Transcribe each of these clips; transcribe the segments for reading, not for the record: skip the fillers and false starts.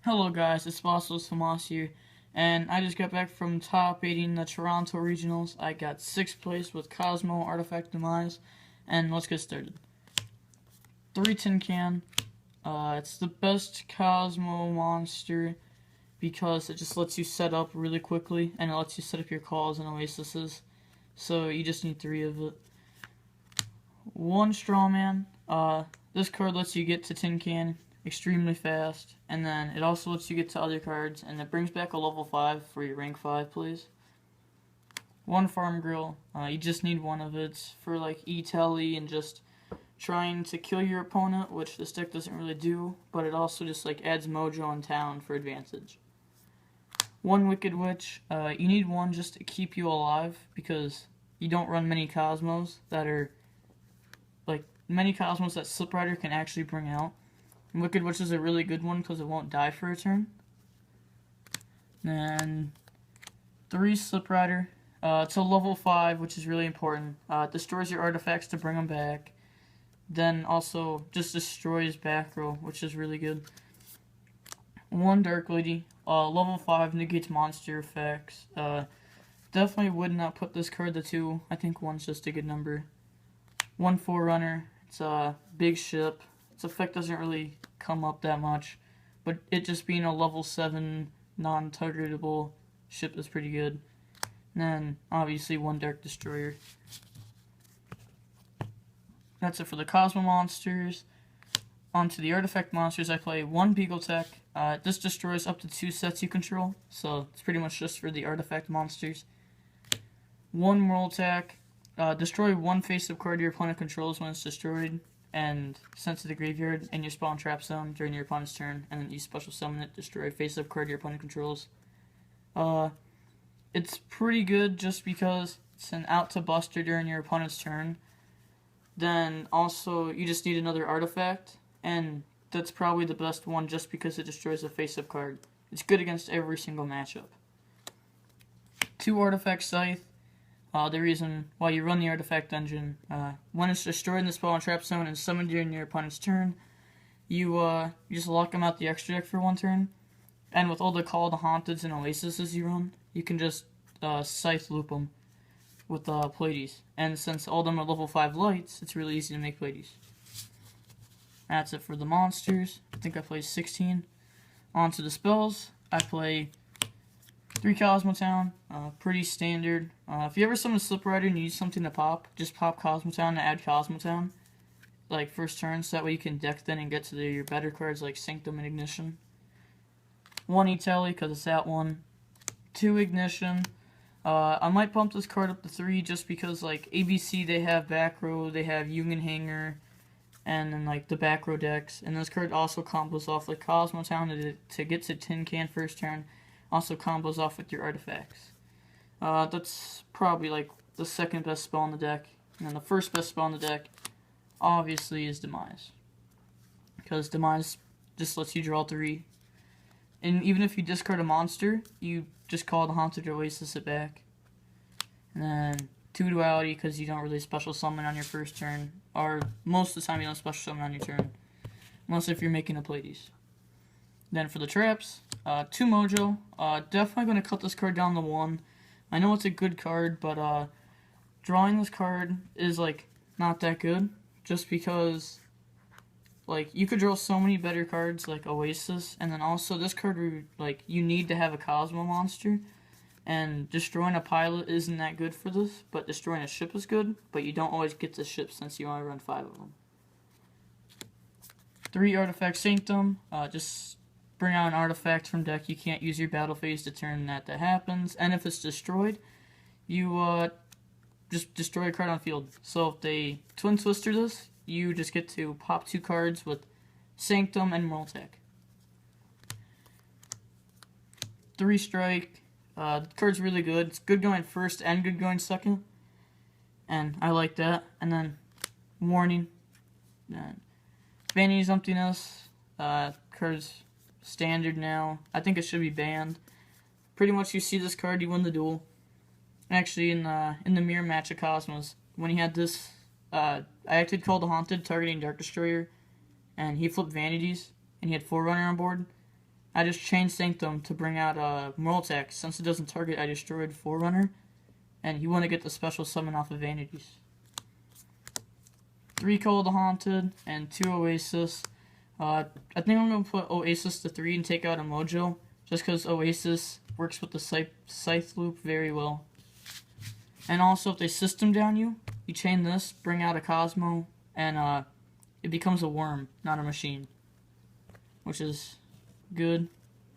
Hello guys, it's Bossos Famas here, and I just got back from top 8ing the Toronto Regionals. I got 6th place with Kozmo Demise, and let's get started. 3 tin can. It's the best Kozmo monster because it just lets you set up really quickly, and it lets you set up your calls and oases. So you just need 3 of it. 1 Strawman. This card lets you get to tin can extremely fast, and then it also lets you get to other cards, and it brings back a level 5 for your rank 5 please. 1 Farm Grill. You just need 1 of it for like E-Telly and just trying to kill your opponent, which this deck doesn't really do, but it also just like adds mojo in town for advantage. 1 Wicked Witch. You need 1 just to keep you alive, because you don't run many Cosmos that are like many Cosmos that Slip Rider can actually bring out. Wicked Witch is a really good one because it won't die for a turn. Then 3 Slip Rider. It's a level 5, which is really important. It destroys your artifacts to bring them back. Then also just destroys back row, which is really good. 1 Dark Lady. Level 5, negates monster effects. Definitely would not put this card to 2. I think 1's just a good number. 1 Forerunner. It's a big ship. Its effect doesn't really come up that much, but it just being a level 7 non-targetable ship is pretty good. And then obviously 1 Dark Destroyer. That's it for the Kozmo monsters. On to the artifact monsters. I play 1 Beagle Tech. This destroys up to 2 sets you control, so it's pretty much just for the artifact monsters. 1 Moral Tech. Destroy 1 face-up card your opponent controls when it's destroyed and sent to the graveyard and your spawn trap zone during your opponent's turn, and then you special summon it, destroy a face-up card your opponent controls. It's pretty good just because it's an out to buster during your opponent's turn. Then also you just need another artifact, and that's probably the best one just because it destroys a face-up card. It's good against every single matchup. 2 Artifact Scythe. The reason why you run the artifact engine, when it's destroyed in the spawn trap zone and summoned during your opponent's turn, you just lock them out the extra deck for 1 turn, and with all the Call the Haunteds and Oases you run, you can just Scythe loop them with Pleiades. And since all of them are level 5 lights, it's really easy to make Pleiades. That's it for the monsters. I think I played 16. On to the spells. I play 3 Kozmo Town, pretty standard. If you ever summon Slip Rider and you need something to pop, just pop Kozmo Town to add Kozmo Town, like first turn, so that way you can deck then and get to your better cards like Sanctum and Ignition. 1 E-Telly, because it's that one. 2 Ignition. I might bump this card up to 3 just because like ABC, they have back row, they have Jungian Hanger, and then like the back row decks. And this card also combos off like Kozmo Town to get to Tin Can first turn. Also combos off with your artifacts. That's probably like the second best spell on the deck. And then the first best spell on the deck, obviously, is Demise. Because Demise just lets you draw 3. And even if you discard a monster, you just call the Haunted Oasis it back. And then 2 Duality, because you don't really special summon on your first turn. Or most of the time you don't special summon on your turn. Unless if you're making a Pleiades. Then for the traps, 2 Mojo. Definitely going to cut this card down to 1. I know it's a good card, but drawing this card is like not that good. Just because like you could draw so many better cards like Oasis, and then also this card like you need to have a Kozmo monster. And destroying a pilot isn't that good for this, but destroying a ship is good. But you don't always get the ship since you only run 5 of them. 3 Artifact Sanctum. Just bring out an artifact from deck. You can't use your battle phase to turn that happens. And if it's destroyed, you just destroy a card on field. So if they Twin Twister this, you just get to pop 2 cards with Sanctum and Moral Tech. 3 Strike. The card's really good. It's good going first and good going second. And I like that. And then Warning. Vanity's Emptiness. Card's standard now. I think it should be banned. Pretty much you see this card, you win the duel. Actually, in the mirror match of Cosmos, when he had this, I acted Call the Haunted, targeting Dark Destroyer, and he flipped Vanities, and he had Forerunner on board. I just chain Sanctum to bring out Moral Attack. Since it doesn't target, I destroyed Forerunner, and you want to get the special summon off of Vanities. 3 Call of the Haunted, and 2 Oasis. I think I'm going to put Oasis to 3 and take out a Mojo, just because Oasis works with the Scythe Loop very well. And also, if they system down you, you chain this, bring out a Kozmo, and it becomes a worm, not a machine. Which is good,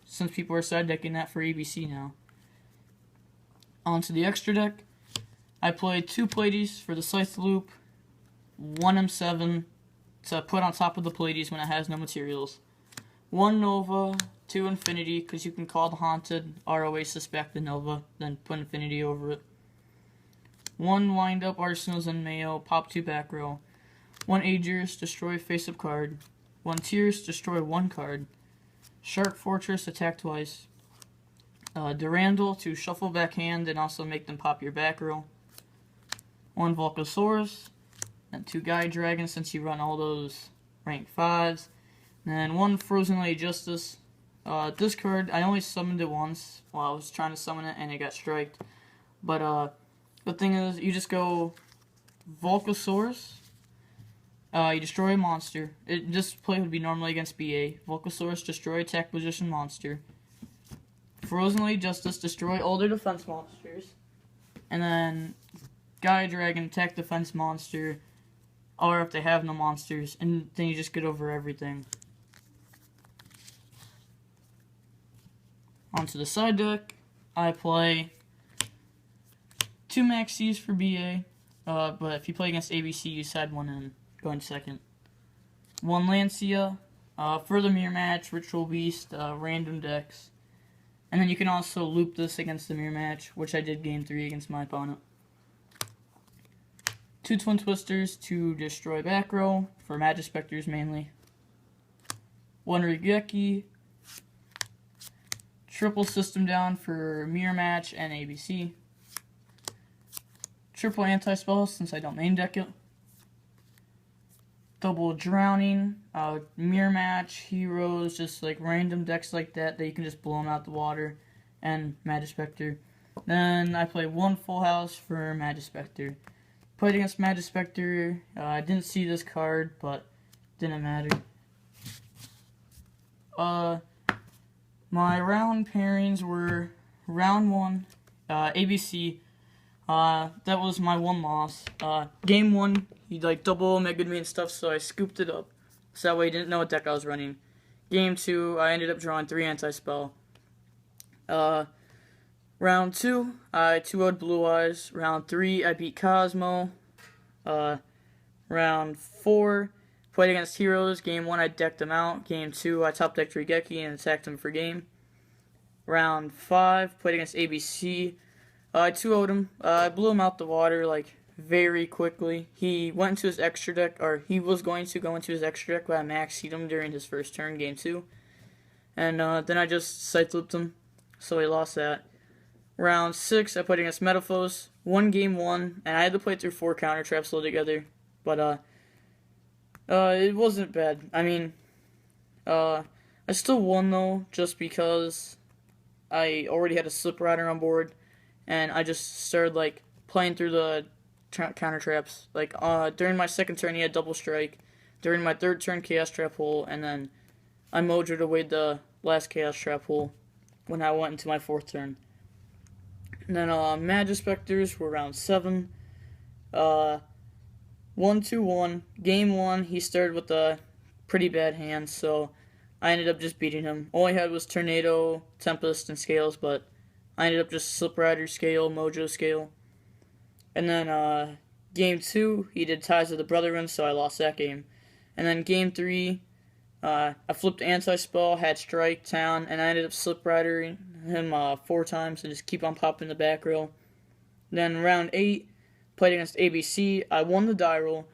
since people are side decking that for ABC now. Onto the extra deck. I played 2 Pleiades for the Scythe Loop, 1 M7 to put on top of the Pleiades when it has no materials, 1 Nova, 2 Infinity, because you can call the Haunted or Oasis back to Nova, then put Infinity over it. 1 Wind Up Arsenals and Mayo, pop 2 back row. 1 Aegis, destroy face-up card. 1 Tears, destroy 1 card. Shark Fortress, attack twice. Durandal to shuffle back hand and also make them pop your back row. 1 Volcasaurus, and 2 Guy Dragons since you run all those rank 5s. And 1 Frozen Lady Justice. This card, I only summoned it once while I was trying to summon it and it got striked. But the thing is, you just go Volcasaurus. You destroy a monster. This play would be normally against BA. Volcasaurus, destroy attack position monster. Frozen Lady Justice, destroy all their defense monsters. And then Gaia Dragon, attack defense monster. Or if they have no monsters. And then you just get over everything. Onto the side deck. I play 2 Maxis for BA. But if you play against ABC, you side 1 in. Going second. 1 Lancia, for the mirror match, Ritual Beast, random decks. And then you can also loop this against the mirror match, which I did game 3 against my opponent. 2 Twin Twisters to destroy back row, for Magispectors mainly. 1 Rigeki, triple system down for mirror match and ABC. Triple anti-spell since I don't main deck it. Double Drowning, mirror match, heroes, just like random decks like that you can just blow them out the water, and Magispector. Then I play 1 Full House for Magispector. Played against Magispector, I didn't see this card, but didn't matter. My round pairings were round 1, ABC. That was my 1 loss. Game 1, he like double Omega me and stuff, so I scooped it up. So that way he didn't know what deck I was running. Game 2, I ended up drawing 3 anti-spell. Round 2, I 2-0'd Blue Eyes. Round 3, I beat Kozmo. Round 4, played against Heroes. Game 1, I decked them out. Game 2, I top decked Rigeki and attacked him for game. Round 5, played against ABC. I 2-0'd him. I blew him out the water, like, very quickly. He went into his extra deck, or he was going to go into his extra deck, but I maxed him during his first turn, game 2. And then I just scythe looped him, so he lost that. Round 6, I played against Metaphos. Won game 1, and I had to play through 4 counter traps altogether. But it wasn't bad. I mean, I still won though, just because I already had a Slip Rider on board, and I just started like playing through the counter traps. Like during my second turn, he had Double Strike. During my third turn, Chaos Trap Hole, and then I mojoed away the last Chaos Trap Hole when I went into my 4th turn. And then Magispectors were round 7. 1-2-1. Game 1, he started with a pretty bad hand, so I ended up just beating him. All I had was Tornado, Tempest, and Scales, but I ended up just Slip Rider Scale, Mojo Scale. And then game 2, he did Ties of the Brotherhood, so I lost that game. And then game 3, I flipped Anti-Spell, had Strike, Town, and I ended up Slip Ridering him 4 times and just keep on popping the back row. Then round 8, played against ABC. I won the die roll,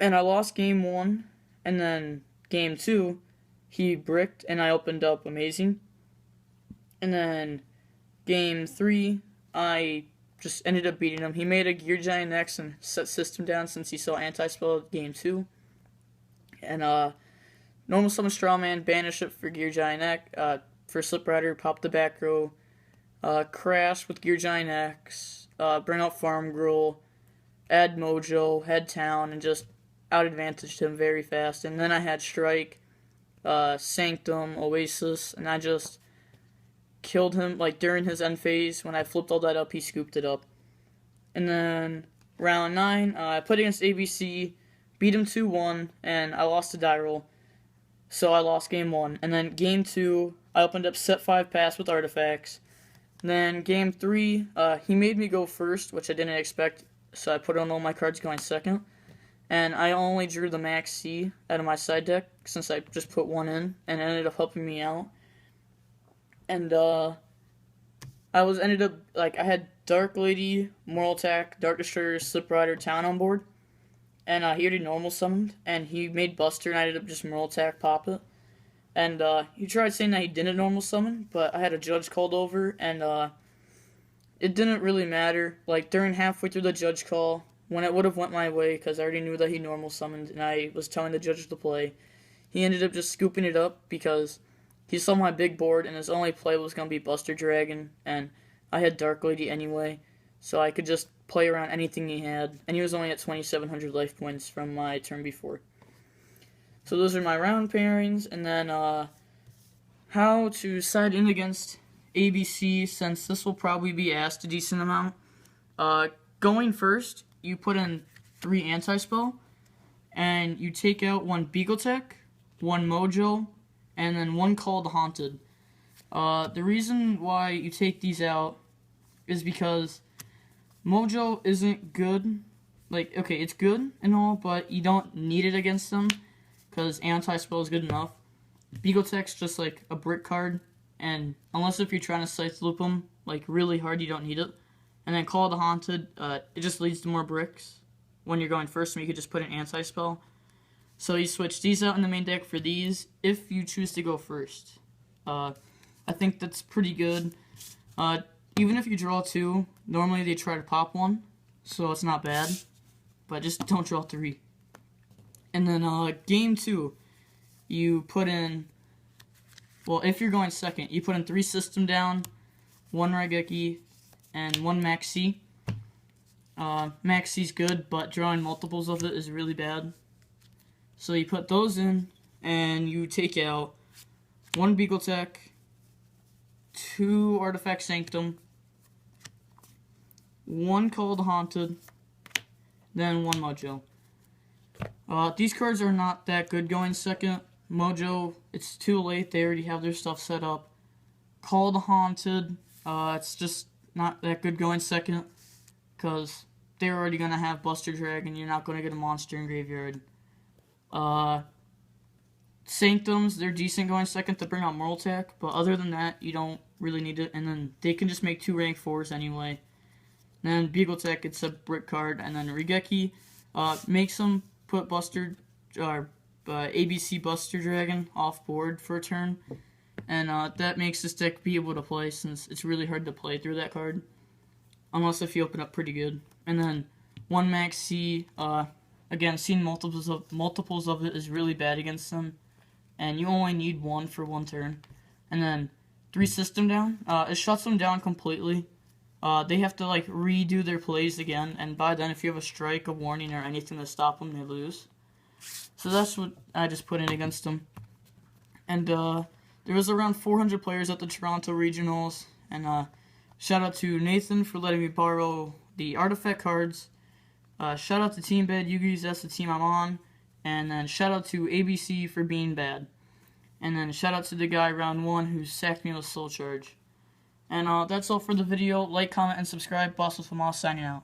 and I lost game 1. And then game 2, he bricked, and I opened up Amazing. And then game 3, I just ended up beating him. He made a Gear Giant X and set system down since he saw Anti-Spell game 2. And normal summon Strawman, banish it for Gear Giant X, for Slip Rider, pop the back row, crash with Gear Giant X, bring out Farm Gruel, add Mojo, head town, and just out-advantaged him very fast. And then I had Strike, Sanctum, Oasis, and I just killed him, like, during his end phase. When I flipped all that up, he scooped it up. And then round 9, I played against ABC, beat him 2-1, and I lost to die roll. So I lost game 1. And then game 2, I opened up set 5 pass with artifacts. And then game 3, he made me go first, which I didn't expect, so I put on all my cards going second. And I only drew the Max C out of my side deck, since I just put one in, and it ended up helping me out. And, I had Dark Lady, Moral Attack, Dark Destroyer, Slip Rider, Town on board. And he already normal summoned, and he made Buster, and I ended up just Moral Attack, pop it. And he tried saying that he didn't normal summon, but I had a judge called over, and it didn't really matter. Like, during halfway through the judge call, when it would have went my way, because I already knew that he normal summoned, and I was telling the judge to play, he ended up just scooping it up, because he saw my big board, and his only play was going to be Buster Dragon, and I had Dark Lady anyway, so I could just play around anything he had, and he was only at 2,700 life points from my turn before. So those are my round pairings, and then how to side in against ABC, since this will probably be asked a decent amount. Going first, you put in 3 anti-spell, and you take out 1 Beagle Tech, 1 Mojo, and then 1 Call the Haunted. The reason why you take these out is because Mojo isn't good. Like, okay, it's good and all, but you don't need it against them, because anti-spell is good enough. Beagle Tech's just like a brick card, and unless if you're trying to Scythe Loop them, like, really hard, you don't need it. And then Call the Haunted, it just leads to more bricks when you're going first, so you could just put an anti-spell. So you switch these out in the main deck for these, if you choose to go first. I think that's pretty good. Even if you draw 2, normally they try to pop 1, so it's not bad. But just don't draw 3. And then game 2, you put in, well, if you're going second, you put in 3 System Down, 1 Raigeki, and 1 Max C. Max C's good, but drawing multiples of it is really bad. So you put those in, and you take out 1 Beagle Tech, 2 Artifact Sanctum, 1 Call the Haunted, then 1 Mojo. These cards are not that good going second. Mojo, it's too late, they already have their stuff set up. Call the Haunted, it's just not that good going second, because they're already going to have Buster Dragon, you're not going to get a monster in graveyard. Sanctums, they're decent going second to bring out Moral Attack, but other than that, you don't really need it, and then they can just make 2 rank 4s anyway. And then Beagle Tech, it's a brick card, and then Raigeki makes them put Buster, ABC Buster Dragon off board for a turn, and that makes this deck be able to play, since it's really hard to play through that card, unless if you open up pretty good. And then 1 Max C, again, seeing multiples of it is really bad against them, and you only need 1 for 1 turn. And then 3 System Down, it shuts them down completely. They have to, like, redo their plays again, and by then, if you have a strike, a warning, or anything to stop them, they lose. So that's what I just put in against them. And there was around 400 players at the Toronto Regionals, and shout out to Nathan for letting me borrow the artifact cards. Shout out to Team Bad Yugis, that's the team I'm on. And then shout out to ABC for being bad. And then shout out to the guy round 1 who sacked me with Soul Charge. And that's all for the video. Like, comment, and subscribe. Boss with Famal signing out.